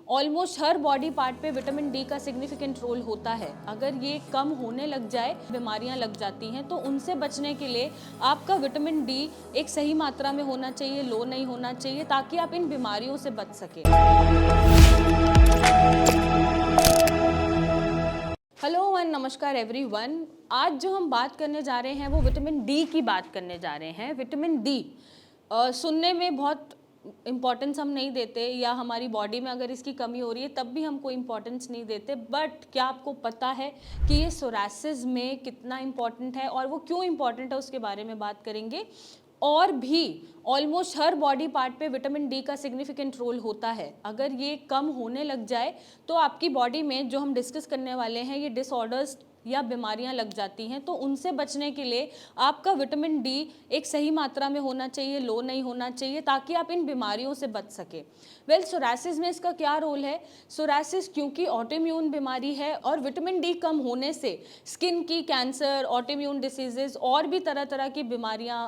Almost हर body part पे vitamin D का significant role होता है। अगर ये कम होने लग जाए, बीमारियां लग जाती हैं, तो उनसे बचने के लिए आपका विटामिन डी एक सही मात्रा में होना चाहिए, लो नहीं होना चाहिए, ताकि आप इन बीमारियों से बच सकें। हेलो एंड नमस्कार एवरीवन। आज जो हम बात करने जा रहे हैं वो विटामिन डी की बात करने जा रहे हैं। विटामिन डी सुनने में बहुत इम्पॉर्टेंस हम नहीं देते, या हमारी बॉडी में अगर इसकी कमी हो रही है तब भी हम कोई इम्पॉर्टेंस नहीं देते, बट क्या आपको पता है कि ये सोरासिस में कितना इम्पॉर्टेंट है और वो क्यों इम्पॉर्टेंट है, उसके बारे में बात करेंगे। और भी ऑलमोस्ट हर बॉडी पार्ट पे विटामिन डी का सिग्निफिकेंट रोल होता है। अगर ये कम होने लग जाए तो आपकी बॉडी में जो हम डिस्कस करने वाले हैं ये डिसऑर्डर्स या बीमारियां लग जाती हैं, तो उनसे बचने के लिए आपका विटामिन डी एक सही मात्रा में होना चाहिए, लो नहीं होना चाहिए, ताकि आप इन बीमारियों से बच सके। सोरासिस में इसका क्या रोल है? सोरासिस क्योंकि ऑटोइम्यून बीमारी है और विटामिन डी कम होने से स्किन की कैंसर, ऑटोइम्यून डिसीजेज और भी तरह तरह की बीमारियां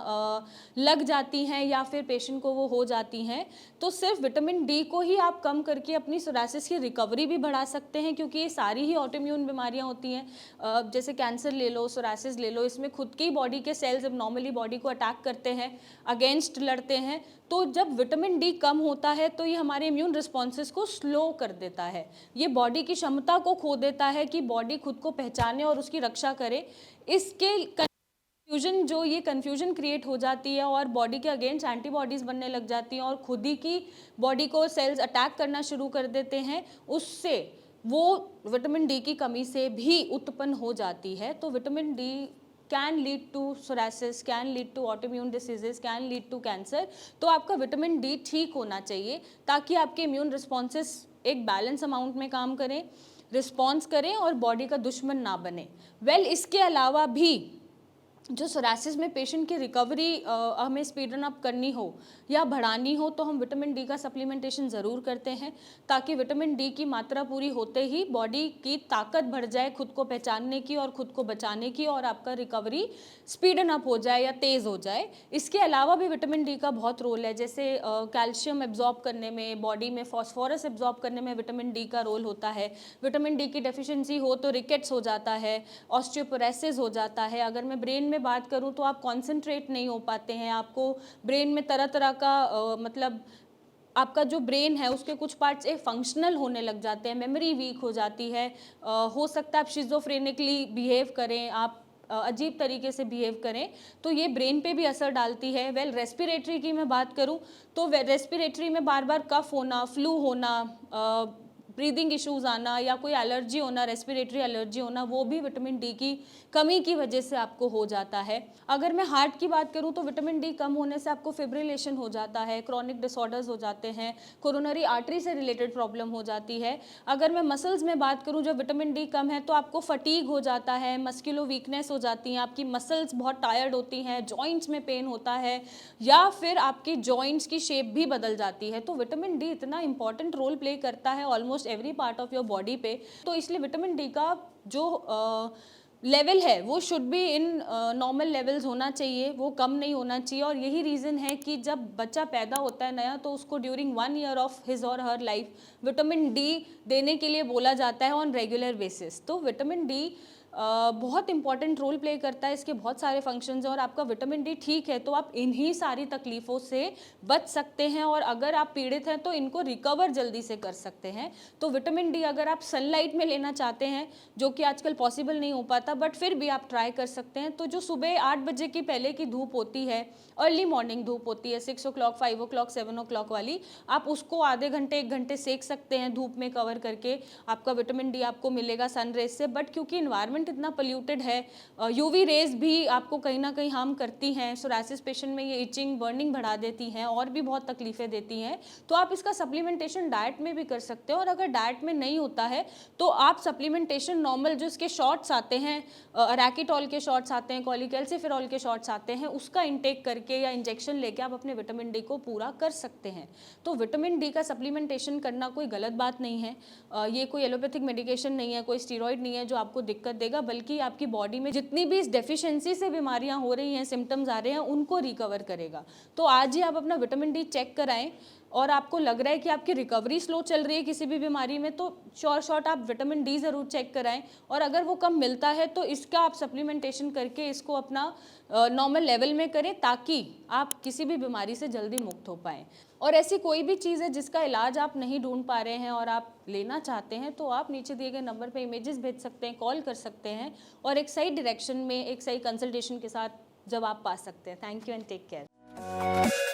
लग जाती हैं या फिर पेशेंट को वो हो जाती हैं। तो सिर्फ विटामिन डी को ही आप कम करके अपनी सोरासिस की रिकवरी भी बढ़ा सकते हैं, क्योंकि ये सारी ही ऑटोइम्यून बीमारियां होती हैं। जैसे कैंसर ले लो, सोरासिस ले लो, इसमें खुद की बॉडी के सेल्स एब्नॉर्मली बॉडी को अटैक करते हैं, अगेंस्ट लड़ते हैं। तो जब विटामिन डी कम होता है तो ये हमारे इम्यून रिस्पॉन्सेस को स्लो कर देता है, ये बॉडी की क्षमता को खो देता है कि बॉडी खुद को पहचाने और उसकी रक्षा करे। इसके कन्फ्यूजन क्रिएट हो जाती है और बॉडी के अगेंस्ट एंटीबॉडीज बनने लग जाती हैं और खुद ही की बॉडी को सेल्स अटैक करना शुरू कर देते हैं। उससे वो विटामिन डी की कमी से भी उत्पन्न हो जाती है। तो vitamin D can lead to psoriasis, can lead to autoimmune diseases, can lead to cancer. तो आपका विटामिन डी ठीक होना चाहिए ताकि आपके इम्यून रिस्पॉन्सेस एक बैलेंस अमाउंट में काम करें, रिस्पॉन्स करें और बॉडी का दुश्मन ना बने। इसके अलावा भी जो सोरासिस में पेशेंट की रिकवरी हमें स्पीडन अप करनी हो या बढ़ानी हो तो हम विटामिन डी का सप्लीमेंटेशन ज़रूर करते हैं, ताकि विटामिन डी की मात्रा पूरी होते ही बॉडी की ताकत बढ़ जाए खुद को पहचानने की और खुद को बचाने की, और आपका रिकवरी स्पीडन अप हो जाए या तेज़ हो जाए। इसके अलावा भी विटामिन डी का बहुत रोल है, जैसे कैल्शियम एब्जॉर्ब करने में, बॉडी में फॉस्फोरस एब्जॉर्ब करने में विटामिन डी का रोल होता है। विटामिन डी की डेफिशिएंसी हो तो रिकेट्स हो जाता है, ऑस्टियोपोरोसिस हो जाता है। अगर मैं ब्रेन में बात करूं तो आप कॉन्सेंट्रेट नहीं हो पाते हैं, आपको ब्रेन में तरह तरह का मतलब आपका जो ब्रेन है उसके कुछ पार्ट्स फंक्शनल होने लग जाते हैं, मेमोरी वीक हो जाती है, हो सकता है आप शिज़ोफ्रेनिकली बिहेव करें, आप अजीब तरीके से बिहेव करें, तो ये ब्रेन पे भी असर डालती है। रेस्पिरेटरी की मैं बात करूं तो रेस्पिरेटरी में बार बार कफ होना, फ्लू होना, ब्रीदिंग इश्यूज आना या कोई एलर्जी होना, रेस्पिरेटरी एलर्जी होना, वो भी विटामिन डी की कमी की वजह से आपको हो जाता है। अगर मैं हार्ट की बात करूं तो विटामिन डी कम होने से आपको फिब्रिलेशन हो जाता है, क्रॉनिक डिसऑर्डर्स हो जाते हैं, कोरोनरी आर्टरी से रिलेटेड प्रॉब्लम हो जाती है। अगर मैं मसल्स में बात करूं, जब विटामिन डी कम है तो आपको फटीग हो जाता है, मस्कुलो वीकनेस हो जाती है, आपकी मसल्स बहुत टायर्ड होती हैं, जॉइंट्स में पेन होता है या फिर आपकी जॉइंट्स की शेप भी बदल जाती है। तो विटामिन डी इतना इंपॉर्टेंट रोल प्ले करता है almost every part of your body पे। तो इसलिए विटामिन डी का जो लेवल है वो should be in normal levels होना चाहिए, वो कम नहीं होना चाहिए। और यही रीज़न है कि जब बच्चा पैदा होता है नया तो उसको ड्यूरिंग 1 ईयर ऑफ हिज और हर लाइफ विटामिन डी देने के लिए बोला जाता है ऑन रेगुलर बेसिस। तो विटामिन डी बहुत इंपॉर्टेंट रोल प्ले करता है, इसके बहुत सारे फंक्शंस हैं और आपका विटामिन डी ठीक है तो आप इन्हीं सारी तकलीफ़ों से बच सकते हैं, और अगर आप पीड़ित हैं तो इनको रिकवर जल्दी से कर सकते हैं। तो विटामिन डी अगर आप सनलाइट में लेना चाहते हैं, जो कि आजकल पॉसिबल नहीं हो पाता, बट फिर भी आप ट्राई कर सकते हैं। तो जो सुबह 8 बजे की पहले की धूप होती है, अर्ली मॉर्निंग धूप होती है, 6 o'clock, 5 o'clock, 7 o'clock वाली, आप उसको आधे घंटे 1 घंटे सेक सकते हैं धूप में कवर करके, आपका विटामिन डी आपको मिलेगा सन रेज से। बट क्योंकि इन्वायरमेंट इतना पोल्यूटेड है, यूवी रेज भी आपको कहीं ना कहीं हार्म करती हैं, सोरासिस पेशेंट में ये इचिंग, बर्निंग बढ़ा देती हैं और भी बहुत तकलीफें देती हैं। तो आप इसका सप्लीमेंटेशन डाइट में भी कर सकते हो, और अगर डाइट में नहीं होता है तो आप सप्लीमेंटेशन नॉर्मल जो इसके शॉट्स आते हैं, अराकिटोल के शॉट्स आते हैं, कॉलीकैल्सिफेरॉल के शॉट्स आते हैं, उसका इंटेक करके या इंजेक्शन लेके आप अपने विटामिन डी को पूरा कर सकते हैं। तो विटामिन डी का सप्लीमेंटेशन करना कोई गलत बात नहीं है, ये कोई एलोपैथिक मेडिकेशन नहीं है, कोई स्टीरॉयड नहीं है जो आपको दिक्कत देगा, बल्कि आपकी बॉडी में जितनी भी इस डेफिशिएंसी से बीमारियां हो रही हैं, सिम्टम्स आ रहे हैं, उनको रिकवर करेगा। तो आज ही आप अपना विटामिन डी चेक कराएं, और आपको लग रहा है कि आपकी रिकवरी स्लो चल रही है किसी भी बीमारी में, तो शॉर्ट आप विटामिन डी ज़रूर चेक कराएं। और अगर वो कम मिलता है तो इसका आप सप्लीमेंटेशन करके इसको अपना नॉर्मल लेवल में करें, ताकि आप किसी भी बीमारी से जल्दी मुक्त हो पाएँ। और ऐसी कोई भी चीज़ है जिसका इलाज आप नहीं ढूंढ पा रहे हैं और आप लेना चाहते हैं, तो आप नीचे दिए गए नंबर पे इमेजेस भेज सकते हैं, कॉल कर सकते हैं, और एक सही डायरेक्शन में एक सही कंसल्टेशन के साथ जब आप पा सकते हैं। Thank you and take care.